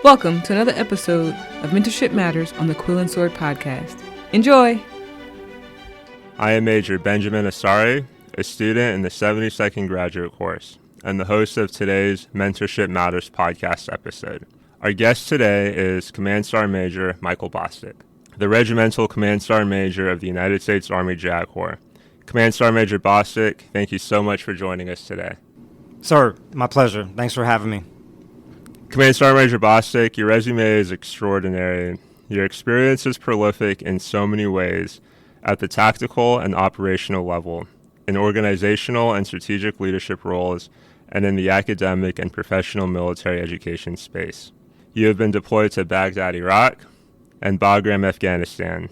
Welcome to another episode of Mentorship Matters on the Quill and Sword podcast. Enjoy! I am Major Benjamin Asari, a student in the 72nd graduate course, and the host of today's Mentorship Matters podcast episode. Our guest today is Command Star Major Michael Bostic, the Regimental Command Star Major of the United States Army JAG Corps. Command Star Major Bostic, thank you so much for joining us today. Sir, my pleasure. Thanks for having me. Command Star Major Bostic, your resume is extraordinary. Your experience is prolific in so many ways at the tactical and operational level, in organizational and strategic leadership roles, and in the academic and professional military education space. You have been deployed to Baghdad, Iraq, and Bagram, Afghanistan.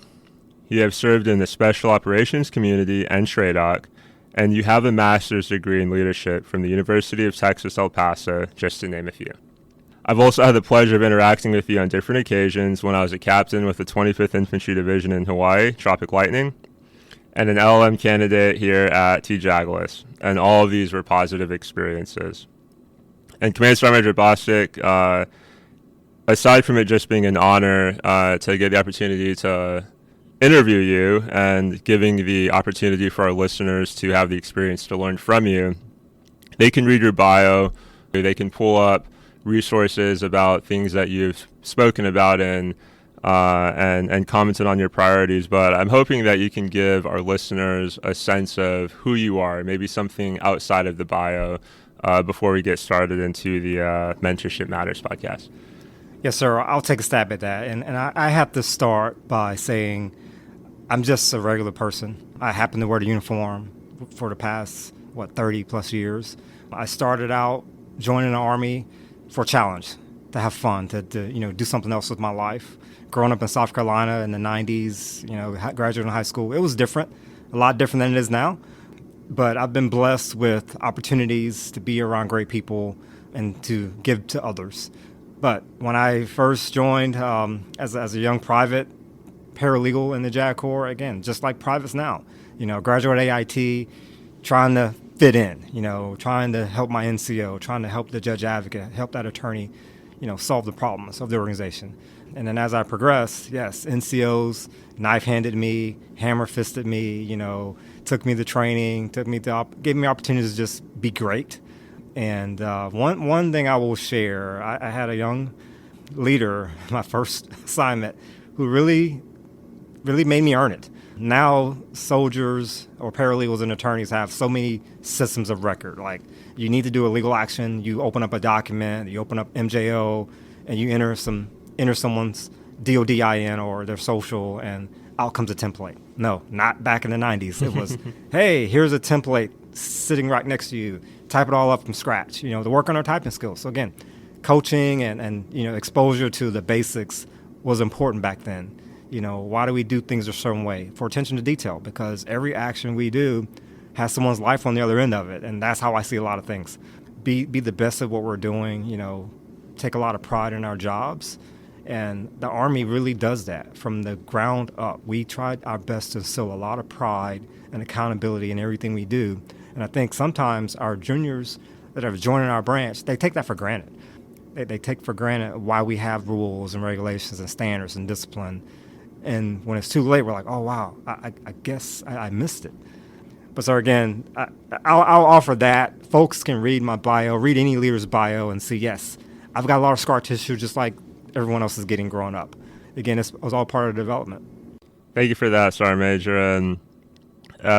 You have served in the Special Operations Community and TRADOC, and you have a master's degree in leadership from the University of Texas, El Paso, just to name a few. I've also had the pleasure of interacting with you on different occasions when I was a captain with the 25th Infantry Division in Hawaii, Tropic Lightning, and an LLM candidate here at T-Jaglis, and all of these were positive experiences. And Command Star Major Bostic, aside from it just being an honor to get the opportunity to interview you and giving the opportunity for our listeners to have the experience to learn from you, they can read your bio, they can pull up resources about things that you've spoken about and commented on your priorities, but I'm hoping that you can give our listeners a sense of who you are, maybe something outside of the bio before we get started into the Mentorship Matters podcast. Yes, sir. I'll take a stab at that. And I have to start by saying I'm just a regular person. I happen to wear the uniform for the past, 30 plus years. I started out joining the Army for a challenge, to have fun, to do something else with my life. Growing up in South Carolina in the 90s, graduating high school, it was different, a lot different than it is now. But I've been blessed with opportunities to be around great people and to give to others. But when I first joined as a young private, paralegal in the JAG Corps, again, just like privates now, graduate AIT, trying to fit in, trying to help my NCO, trying to help the judge advocate, help that attorney, solve the problems of the organization. And then as I progressed, yes, NCOs knife-handed me, hammer-fisted me, took me to training, gave me opportunities to just be great. And one thing I will share, I had a young leader, my first assignment, who really made me earn it. Now, soldiers or paralegals and attorneys have so many systems of record. Like, you need to do a legal action, you open up a document, you open up MJO, and you enter someone's DODIN or their social, and out comes a template. No, not back in the 90s. It was, hey, here's a template sitting right next to you. Type it all up from scratch, to work on our typing skills. So again, coaching and exposure to the basics was important back then. Why do we do things a certain way? For attention to detail, because every action we do has someone's life on the other end of it, and that's how I see a lot of things. Be the best at what we're doing, take a lot of pride in our jobs, and the Army really does that from the ground up. We tried our best to instill a lot of pride and accountability in everything we do, and I think sometimes our juniors that are joining our branch, they take that for granted. They take for granted why we have rules and regulations and standards and discipline. And when it's too late, we're like, oh, wow, I guess I missed it. But so again, I'll offer that. Folks can read my bio, read any leader's bio and see, yes, I've got a lot of scar tissue just like everyone else is getting growing up. Again, it was all part of the development. Thank you for that, Star Major. And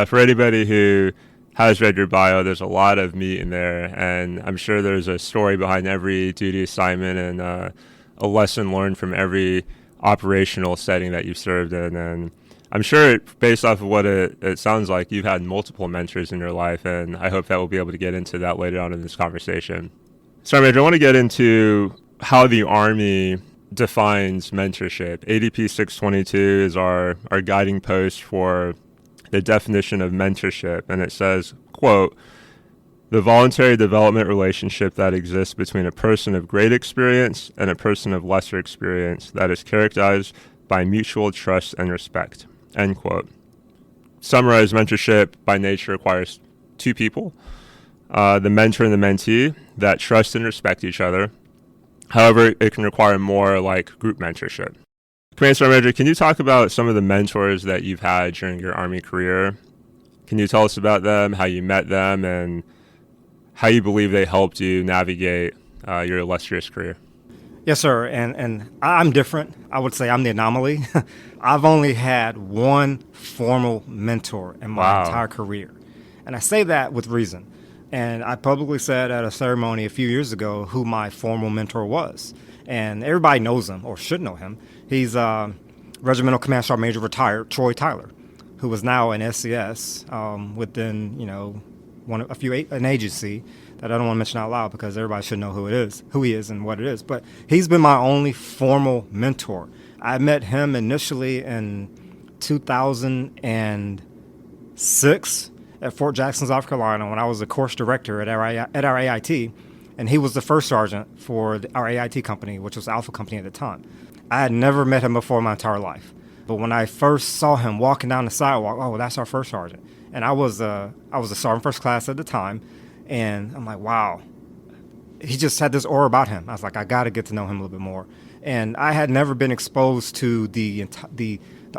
for anybody who has read your bio, there's a lot of meat in there. And I'm sure there's a story behind every duty assignment and a lesson learned from every operational setting that you've served in. And I'm sure based off of what it sounds like, you've had multiple mentors in your life, and I hope that we'll be able to get into that later on in this conversation. Star Major, I want to get into how the Army defines mentorship. ADP 622 is our guiding post for the definition of mentorship, and it says, quote, "The voluntary development relationship that exists between a person of great experience and a person of lesser experience that is characterized by mutual trust and respect." End quote. Summarize, mentorship by nature requires two people, the mentor and the mentee, that trust and respect each other, However, it can require more like group mentorship. Command Sergeant Major, can you talk about some of the mentors that you've had during your Army career? Can you tell us about them, how you met them, and how you believe they helped you navigate your illustrious career? Yes, sir. And I'm different. I would say I'm the anomaly. I've only had one formal mentor in my entire career. And I say that with reason. And I publicly said at a ceremony a few years ago who my formal mentor was. And everybody knows him, or should know him. He's Regimental Command Sergeant Major retired Troy Tyler, who is now an SCS within, an agency that I don't want to mention out loud because everybody should know who he is and what it is. But he's been my only formal mentor. I met him initially in 2006 at Fort Jackson, South Carolina, when I was the course director at our AIT, and he was the first sergeant for our AIT company, which was Alpha Company at the time. I had never met him before in my entire life. But when I first saw him walking down the sidewalk, oh, that's our first sergeant. And I was a sergeant first class at the time, and I'm like, wow. He just had this aura about him. I was like, I got to get to know him a little bit more. And I had never been exposed to the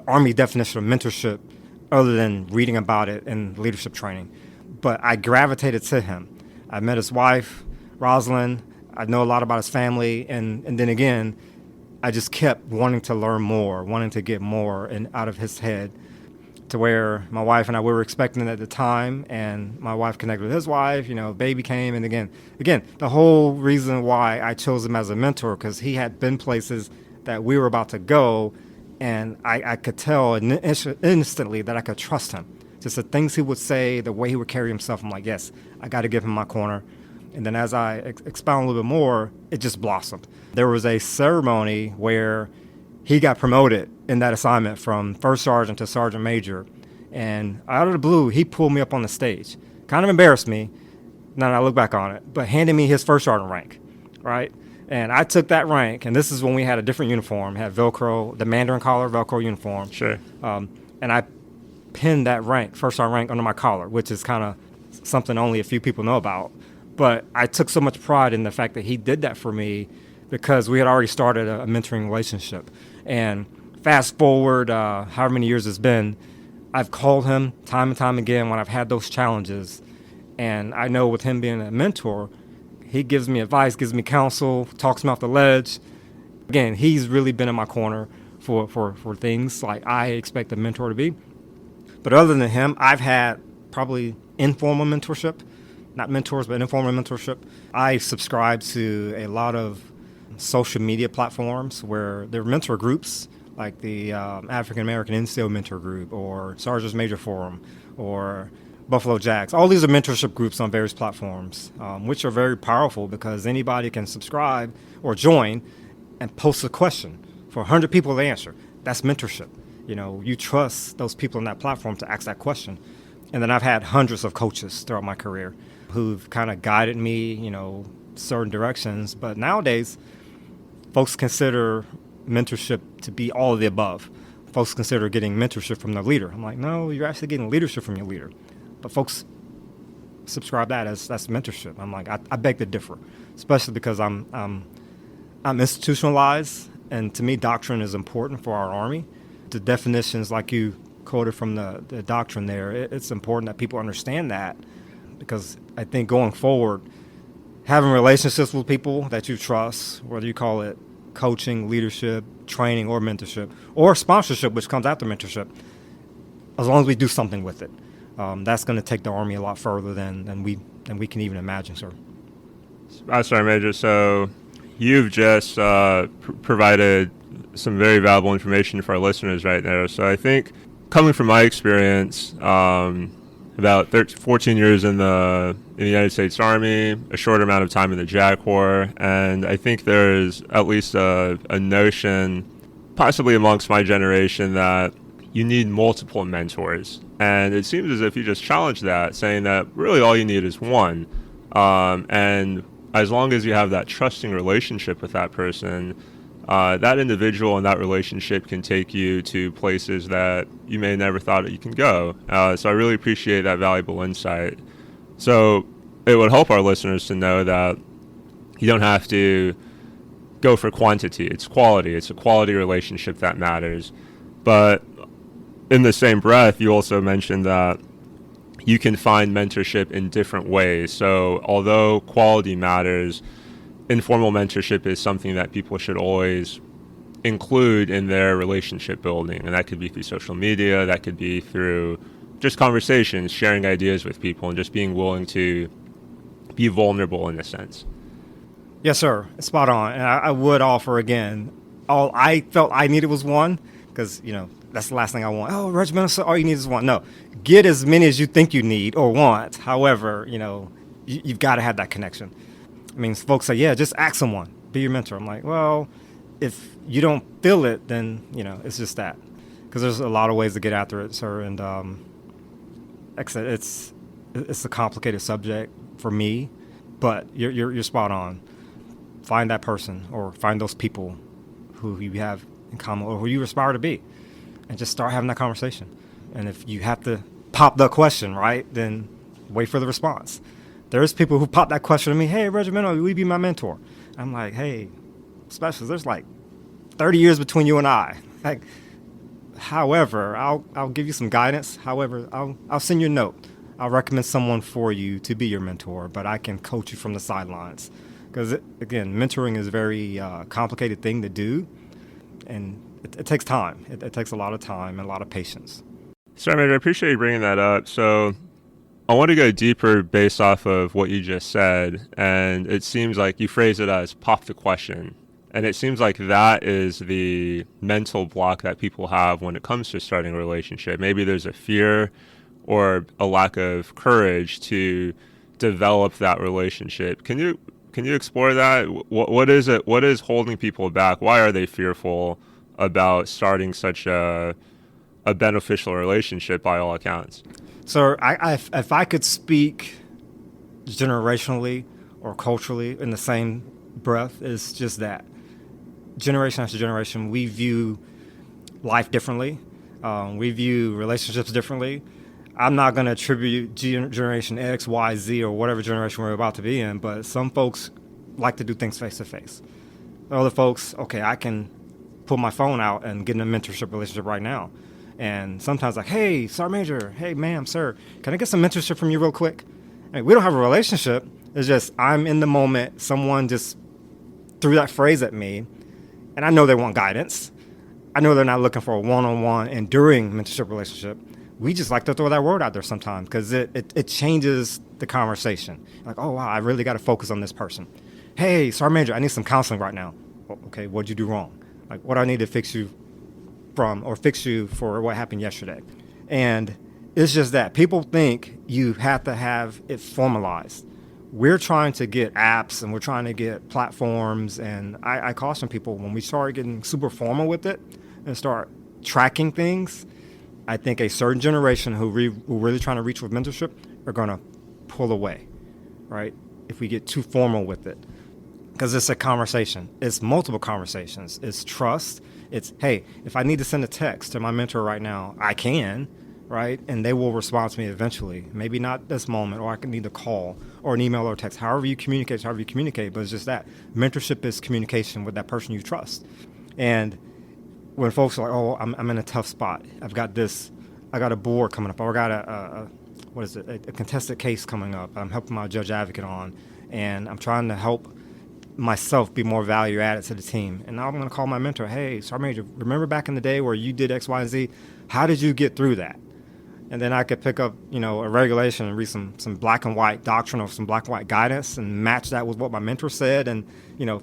Army definition of mentorship other than reading about it in leadership training. But I gravitated to him. I met his wife, Rosalind. I know a lot about his family. And then again, I just kept wanting to learn more, wanting to get more out of his head, to where my wife and I, we were expecting it at the time, and my wife connected with his wife, baby came. And again, the whole reason why I chose him as a mentor, because he had been places that we were about to go, and I could tell instantly that I could trust him. Just the things he would say, the way he would carry himself, I'm like, yes, I got to give him my corner. And then as I expound a little bit more, it just blossomed. There was a ceremony where he got promoted in that assignment from first sergeant to sergeant major. And out of the blue, he pulled me up on the stage. Kind of embarrassed me, now that I look back on it, but handed me his first sergeant rank, right? And I took that rank, and this is when we had a different uniform, had Velcro, the Mandarin collar Velcro uniform. Sure. And I pinned that rank, first sergeant rank, under my collar, which is kind of something only a few people know about. But I took so much pride in the fact that he did that for me because we had already started a mentoring relationship. And fast forward, however many years it's been, I've called him time and time again when I've had those challenges. And I know with him being a mentor, he gives me advice, gives me counsel, talks me off the ledge. Again, he's really been in my corner for things like I expect a mentor to be. But other than him, I've had probably informal mentorship. Not mentors, but informal mentorship. I subscribe to a lot of social media platforms where there are mentor groups, like the African American NCO Mentor Group, or Sergeants Major Forum, or Buffalo Jacks. All these are mentorship groups on various platforms, which are very powerful because anybody can subscribe or join and post a question for 100 people to answer. That's mentorship. You trust those people on that platform to ask that question. And then I've had hundreds of coaches throughout my career who've kind of guided me, certain directions. But nowadays, folks consider mentorship to be all of the above. Folks consider getting mentorship from the leader. I'm like, no, you're actually getting leadership from your leader. But folks subscribe that's mentorship. I'm like, I beg to differ, especially because I'm institutionalized, and to me, doctrine is important for our Army. The definitions, like you quoted from the doctrine there, it's important that people understand that, because I think going forward, having relationships with people that you trust, whether you call it coaching, leadership, training, or mentorship, or sponsorship, which comes after mentorship, as long as we do something with it, that's going to take the Army a lot further than we can even imagine, sir. Sergeant Major, so you've just provided some very valuable information for our listeners right there. So I think, coming from my experience, about 14 years in the United States Army, a short amount of time in the JAG Corps, and I think there's at least a notion, possibly amongst my generation, that you need multiple mentors. And it seems as if you just challenged that, saying that really all you need is one. And as long as you have that trusting relationship with that person, that individual and that relationship can take you to places that you may never thought that you can go. So I really appreciate that valuable insight. So it would help our listeners to know that you don't have to go for quantity. It's quality. It's a quality relationship that matters. But in the same breath, you also mentioned that you can find mentorship in different ways. So although quality matters, informal mentorship is something that people should always include in their relationship building. And that could be through social media, that could be through just conversations, sharing ideas with people, and just being willing to be vulnerable in a sense. Yes, sir. Spot on. And I would offer again, all I felt I needed was one, because, that's the last thing I want. Oh, regimental, so all you need is one. No, get as many as you think you need or want. However, you've got to have that connection. I mean, folks say, yeah, just ask someone, be your mentor. I'm like, well, if you don't feel it, then, it's just that. Because there's a lot of ways to get after it, sir. And like I said, it's a complicated subject for me, but you're spot on. Find that person or find those people who you have in common or who you aspire to be, and just start having that conversation. And if you have to pop the question, right, then wait for the response. There's people who pop that question to me, hey, Regimental, will you be my mentor? I'm like, hey, specialist, there's like 30 years between you and I. Like, however, I'll give you some guidance. However, I'll send you a note. I'll recommend someone for you to be your mentor, but I can coach you from the sidelines. Because, again, mentoring is a very complicated thing to do, and it takes time. It takes a lot of time and a lot of patience. Sorry, I appreciate you bringing that up. So I want to go deeper based off of what you just said, and it seems like you phrase it as pop the question. And it seems like that is the mental block that people have when it comes to starting a relationship. Maybe there's a fear or a lack of courage to develop that relationship. Can you explore that? What is it? What is holding people back? Why are they fearful about starting such a beneficial relationship by all accounts? So if I could speak generationally or culturally in the same breath, it's just that. Generation after generation, we view life differently. We view relationships differently. I'm not going to attribute Generation X, Y, Z, or whatever generation we're about to be in, but some folks like to do things face-to-face. Other folks, okay, I can pull my phone out and get in a mentorship relationship right now. And sometimes like, hey, Sergeant Major, hey, ma'am, sir, can I get some mentorship from you real quick? I mean, we don't have a relationship. It's just I'm in the moment. Someone just threw that phrase at me, and I know they want guidance. I know they're not looking for a one-on-one enduring mentorship relationship. We just like to throw that word out there sometimes because it changes the conversation. Like, oh, wow, I really got to focus on this person. Hey, Sergeant Major, I need some counseling right now. Okay, what'd you do wrong? Like, what do I need to fix you from or fix you for what happened yesterday? And it's just that. People think you have to have it formalized. We're trying to get apps and we're trying to get platforms. And I caution people when we start getting super formal with it and start tracking things, I think a certain generation who really trying to reach with mentorship are going to pull away, right? If we get too formal with it. Because it's a conversation. It's multiple conversations. It's trust. It's, hey, if I need to send a text to my mentor right now, I can, right? And they will respond to me eventually. Maybe not this moment, or I can need a call or an email or a text. However you communicate, but it's just that. Mentorship is communication with that person you trust. And when folks are like, oh, I'm in a tough spot. I got a board coming up. Or I got a contested case coming up. I'm helping my judge advocate on, and I'm trying to help myself be more value added to the team. And now I'm going to call my mentor. Hey, Sergeant Major, remember back in the day where you did X, Y, and Z? How did you get through that? And then I could pick up, a regulation and read some black and white doctrine or some black and white guidance and match that with what my mentor said and,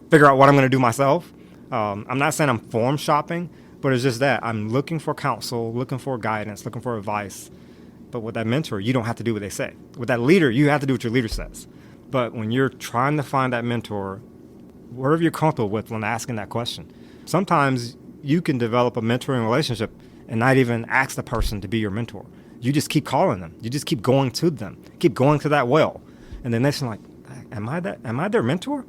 figure out what I'm going to do myself. I'm not saying I'm form shopping, but it's just that I'm looking for counsel, looking for guidance, looking for advice. But with that mentor, you don't have to do what they say. With that leader, you have to do what your leader says. But when you're trying to find that mentor, whatever you're comfortable with when asking that question, sometimes you can develop a mentoring relationship and not even ask the person to be your mentor. You just keep calling them. You just keep going to them. Keep going to that well. And then next thing, like, am I their mentor?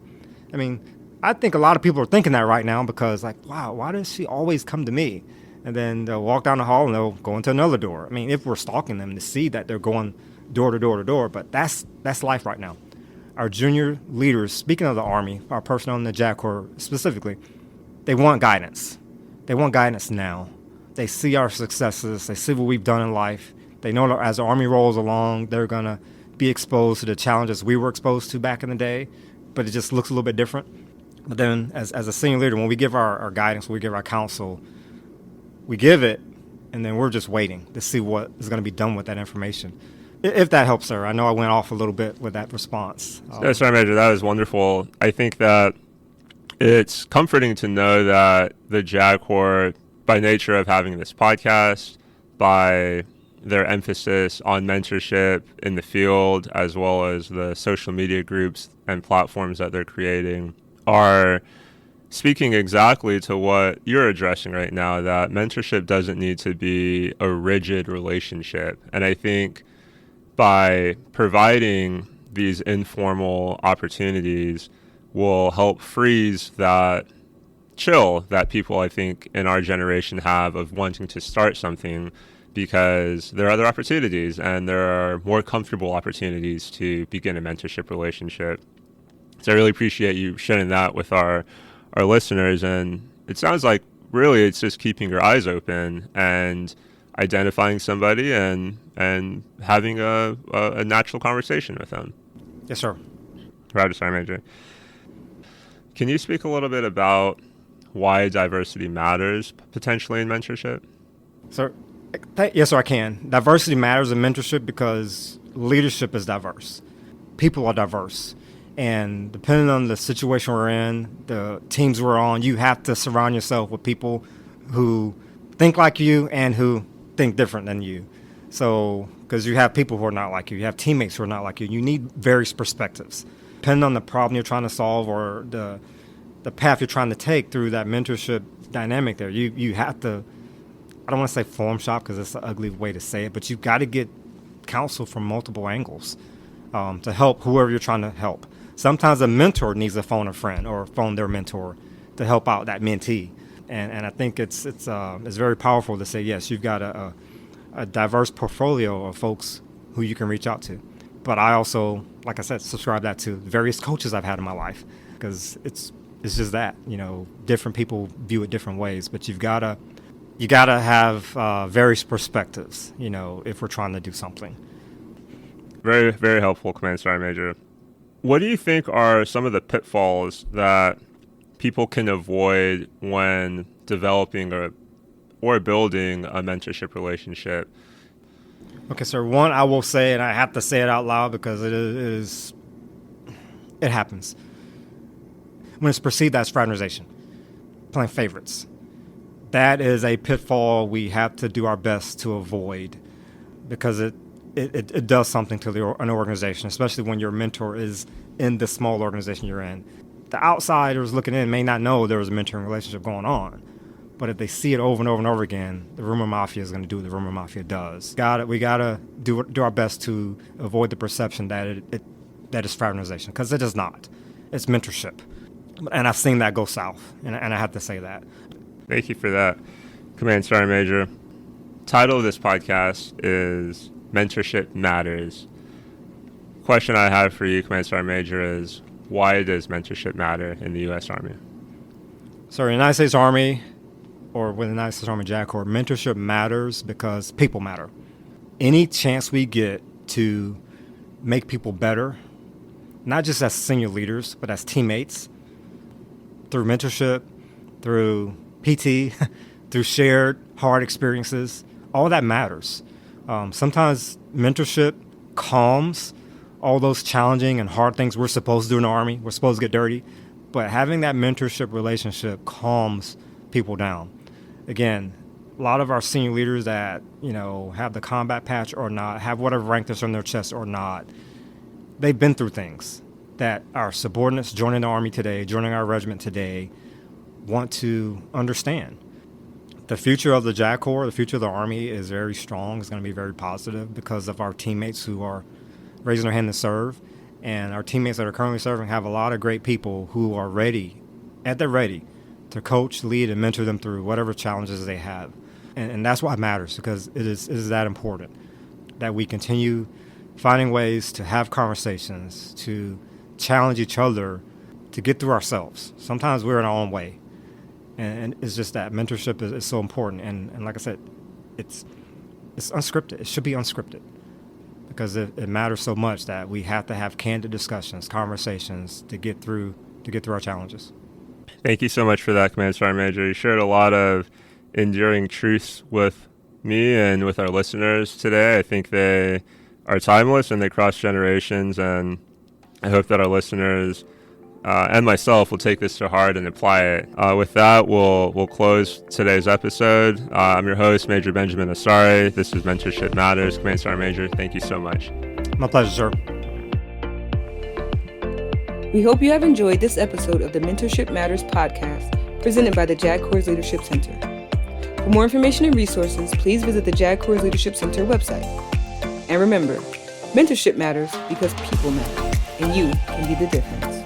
I mean, I think a lot of people are thinking that right now because, like, wow, why does she always come to me? And then they'll walk down the hall and they'll go into another door. I mean, if we're stalking them to see that they're going door to door to door, but that's life right now. our junior leaders, speaking of the Army, our personnel in the JAG Corps specifically, they want guidance. They want guidance now. They see our successes. They see what we've done in life. They know that as the Army rolls along, they're going to be exposed to the challenges we were exposed to back in the day, but it just looks a little bit different. But then as a senior leader, when we give our guidance, when we give our counsel, we give it, and then we're just waiting to see what is going to be done with that information. If that helps, sir. I know I went off a little bit with that response. Sergeant Major, that was wonderful. I think that it's comforting to know that the JAG Corps, by nature of having this podcast, by their emphasis on mentorship in the field, as well as the social media groups and platforms that they're creating, are speaking exactly to what you're addressing right now, that mentorship doesn't need to be a rigid relationship. And I think by providing these informal opportunities will help freeze that chill that people, I think, in our generation have of wanting to start something, because there are other opportunities and there are more comfortable opportunities to begin a mentorship relationship. So I really appreciate you sharing that with our listeners. And it sounds like really it's just keeping your eyes open and identifying somebody and having a natural conversation with them. Yes, sir. Roger, Sergeant Major. Can you speak a little bit about why diversity matters potentially in mentorship? Sir, yes, sir, I can. Diversity matters in mentorship because leadership is diverse. People are diverse. And depending on the situation we're in, the teams we're on, you have to surround yourself with people who think like you and who think different than you. So, because you have people who are not like you, you have teammates who are not like you. You need various perspectives. Depending on the problem you're trying to solve or the path you're trying to take through that mentorship dynamic there, you have to, I don't want to say form shop because it's an ugly way to say it, but you've got to get counsel from multiple angles to help whoever you're trying to help. Sometimes a mentor needs to phone a friend or phone their mentor to help out that mentee. And I think it's very powerful to say, yes, you've got a diverse portfolio of folks who you can reach out to. But I also, like I said, subscribe that to various coaches I've had in my life, because it's just that, different people view it different ways. But you gotta have various perspectives, if we're trying to do something. Very, very helpful, Command Sergeant Major. What do you think are some of the pitfalls that people can avoid when developing or building a mentorship relationship? Okay, sir. One, I will say, and I have to say it out loud because it happens. When it's perceived as fraternization, playing favorites. That is a pitfall we have to do our best to avoid, because it does something to an organization, especially when your mentor is in the small organization you're in. The outsiders looking in may not know there was a mentoring relationship going on, but if they see it over and over and over again, the rumor mafia is going to do what the rumor mafia does. We gotta do our best to avoid the perception that that is fraternization, because it is not. It's mentorship, and I've seen that go south, and I have to say that. Thank you for that, Command Sergeant Major. Title of this podcast is Mentorship Matters. Question I have for you, Command Sergeant Major, is why does mentorship matter in the U.S. Army? So in the United States Army, or with the United States Army JAG Corps, mentorship matters because people matter. Any chance we get to make people better, not just as senior leaders, but as teammates, through mentorship, through PT, through shared hard experiences, all that matters. Sometimes mentorship calms all those challenging and hard things we're supposed to do in the Army. We're supposed to get dirty. But having that mentorship relationship calms people down. Again, a lot of our senior leaders that, have the combat patch or not, have whatever rank that's on their chest or not, they've been through things that our subordinates joining the Army today, joining our regiment today, want to understand. The future of the JAG Corps, the future of the Army is very strong. It's going to be very positive because of our teammates who are raising their hand to serve. And our teammates that are currently serving have a lot of great people who are ready to coach, lead, and mentor them through whatever challenges they have. And that's why it matters, because it is that important that we continue finding ways to have conversations, to challenge each other to get through ourselves. Sometimes we're in our own way. And it's just that mentorship is so important. And like I said, it's unscripted. It should be unscripted because it matters so much that we have to have candid discussions, conversations to get through our challenges. Thank you so much for that, Command Sergeant Major. You shared a lot of enduring truths with me and with our listeners today. I think they are timeless and they cross generations, and I hope that our listeners and myself will take this to heart and apply it. With that, we'll close today's episode. I'm your host, Major Benjamin Asari. This is Mentorship Matters. Command Sergeant Major, thank you so much. My pleasure, sir. We hope you have enjoyed this episode of the Mentorship Matters podcast presented by the JAG Corps Leadership Center. For more information and resources, please visit the JAG Corps Leadership Center website. And remember, mentorship matters because people matter, and you can be the difference.